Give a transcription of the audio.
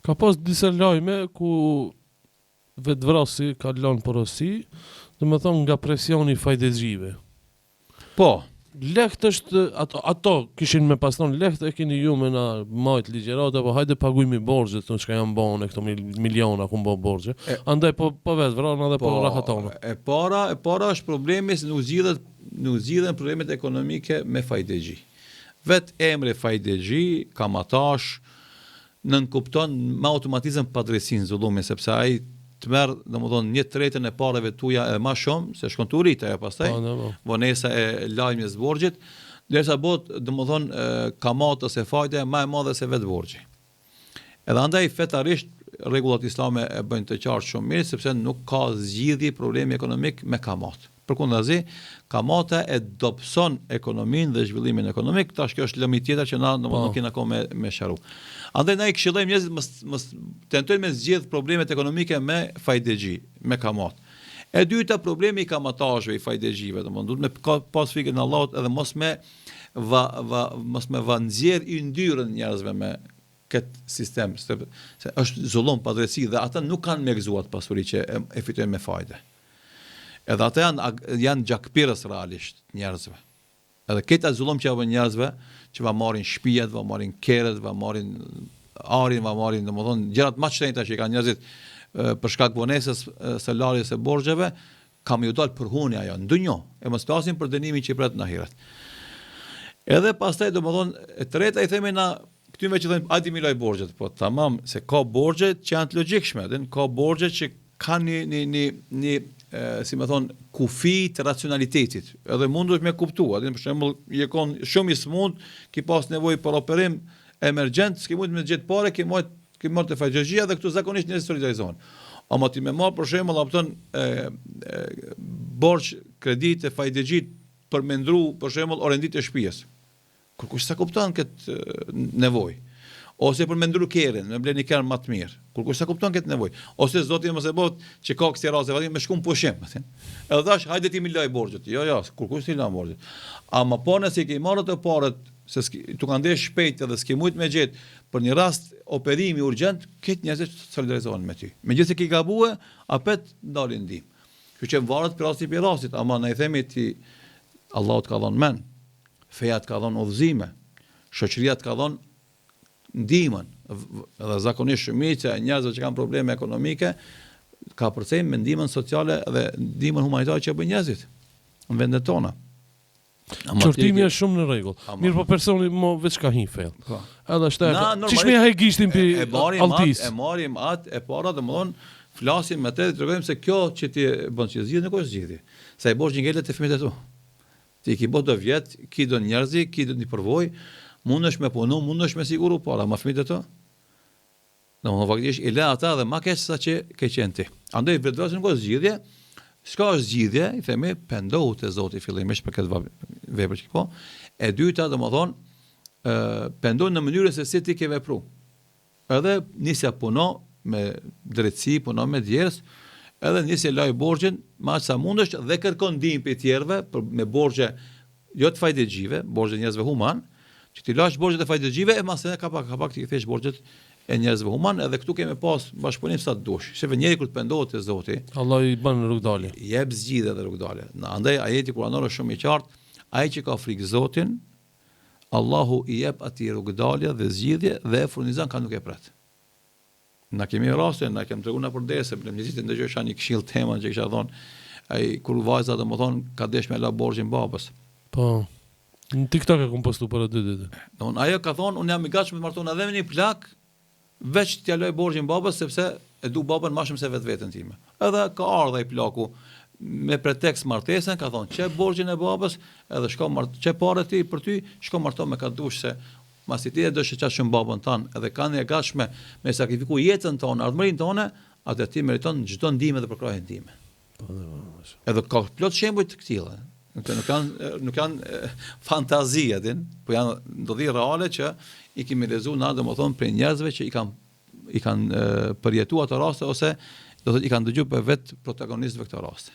Ka pas disa lajme ku vetvrasi ka lënë porosi, domethënë nga presioni i fajdexhive. Po, Lekt është ato kishin me paston lekt e keni ju me na majt ligjërata, po hajde pagujmi borxhet, thonë çka janë bën këto miliona ku bën borxhe. Andaj po vet vrana dhe po rahatona. E para është problemi se nuk zgjidhen problemet ekonomike me fajdexhi. Vet emri fajdexhi, kamatash, nënkupton me automatizëm padrejsinë zullumin, sepse ai të merr domethënë 1/3 e parave tuaja e më shumë se shkon tu rrit ajo pastaj. Vonesa e lajmës borxhit, derisa bëhet domethënë kamata ose fajda më e madhe se vetë borxhi. Edhe andaj fetarisht rregullat islame e bëjnë të qartë shumë mirë sepse nuk ka zgjidhje problemi ekonomik me kamat. Përkundazi, kamata e dobëson ekonominë dhe zhvillimin ekonomik, tash kjo është lëmi tjetër që na domethënë kemi akoma me sharu. Andaj na I këshillojmë njerëzit mos tentojnë me zgjidh problemet ekonomike me fajdexhi, me kamat. E dyta problemi I kamatazhëve, I fajdexhive, domethënë duhet me pas frikën e Allahut edhe mos me nxjerr I ndyrën njerëzve me këtë sistem, se është zullum padrejti dhe ata nuk kanë mjekzuar pasuri që e fitojnë me fajde. Edhe ata janë gjakpirës realisht njerëzve. Edhe këta zullum që bën njerëzve, që va marrin shtëpiat, va marrin kerret, va marrin arin, va marrin domethënë gjërat më të shenjta që kanë njerëzit për shkak vonesës së larjes së borxheve, kam ju dal për huni ajo ndonjë. E mos flasim për dënimin që I pret në ahiret. Edhe pastaj domethënë e treta I themi na këtyme që thonë hajde miloj borxhet, po tamam se ka borxhe që janë të logjikshme, ka borxhe që kanë një si më thon kufi të racionalitetit. Edhe mundesh me kuptuar, për shembull, je kon shumë I smund, ki pas nevojë për operim emergjent, s'ke mund me gjet parë, ki marr të fajdexhia dhe këtu zakonisht njerëzit solidarizohen. Ama ti më marr për shembull, apo borxh kredit e fajdexhit për me ndru për shembull orendit e shtëpisë. Kur kush sa kupton këtë nevojë. Ose për me ndru kerrin, me bleni kerr më të mirë. Kur kush sa kupton këtë nevojë. Ose zoti mos e bëhet që ka kësi raste vetëm me shkum pushim, thënë. Edhe thash, hajde ti më laj borxhet. Jo, kur kush ti la borxhet. Ama po nëse ke marrë të parët se tu kanë ndesh shpejt edhe s'ke mujt me gjet për një rast operimi urgjent, këtë njerëz solidarizohen me ty. Megjithëse ke gabue, apet dalin ndihmë. Kështu që varet për rastit, ama ne I themi ti Allahu të ka dhënë mend, feja të ka dhënë udhëzime, shoqëria të ka dhënë ndihmën, edhe zakonisht shumica e njerëzve që kanë probleme ekonomike ka përcej me ndihmën sociale dhe ndihmën humanitare që bën njerëzit në vendet tona. Qortimi është shumë në rregull. Mirë, po personi mo veç ka hin fell. Edhe është çish me ai gishtin pi altis. E marrim atë e para domthon flasim me të tregojmë se kjo që ti bën që zgjidhje nuk është zgjidhje. Sa I borxhi ngelet te fëmijët e tu. Ti ki bë do vjet, ki do njerëzi, ki do një përvojë, mundesh me punu, mundesh me siguru para, ma fëmijët e tu. Domthon faktikisht I lë ata dhe më keq sa që ke qenë ti. Andaj vetvrasja nuk është zgjidhje. S'ka është zgjidhje, I themi pendohu te Zoti fillimisht për këtë vepër që po. E dyta domthon pendohu në mënyrën se si ti ke vepruar. Edhe nisja puno me drejtësi, puno me djers, edhe nisja laj borxhin më sa mundesh dhe kërkon ndihmë prej tjerëve me borxhe jo të fajdexhive, borxhe njerëzve human, që ti lash borxhet e fajdexhive e masë ka pak ti thesh borxhet e njerëzve human, edhe këtu kemi pas bashkëpunim sa të dush. Shef njëri kur të pendohet te Zoti, Allah I bën rrugdalje. Jep zgjidhje dhe rrugdalje. Andaj ajeti kuranor është shumë I qartë, ai që ka frikë Zotin, Allahu I jep atij rrugdalje dhe zgjidhje dhe e furnizon ka nuk e pret. Na kemi raste, na kemi treguar për desë, plemëzit ndëgjosh një këshill temën që kisha thonë, ai kur vajza domethon ka desh me la borxhin babës. Po. Në TikTok e kom postu për atë ditë. Don ajo ka thonë, un jam I gatshëm të martona edhe me një plak veç t'ja loj borxhin babës sepse e du babën më shumë se vetveten time. Edhe ka ardhur ai plaku me pretekst martesën, ka thonë, "Çe borxhin e babës, edhe shko çe parë ti për ty, shko marto me ka dush se masi ti e do të çash shumë babën tan, edhe kanë e gatshme me sakrifiku jetën tonë, ardhmërinë tonë, atë ti meriton çdo ndihmë dhe përkrahje ndihme." Edhe ka plot shembuj të këtilla. Nuk kanë fantazi atin, po janë ndodhi reale që I kemi lexuar na domethënë për njerëzve që I kanë përjetuar ato raste ose do thotë I kanë dëgjuar për vet protagonistëve këto raste.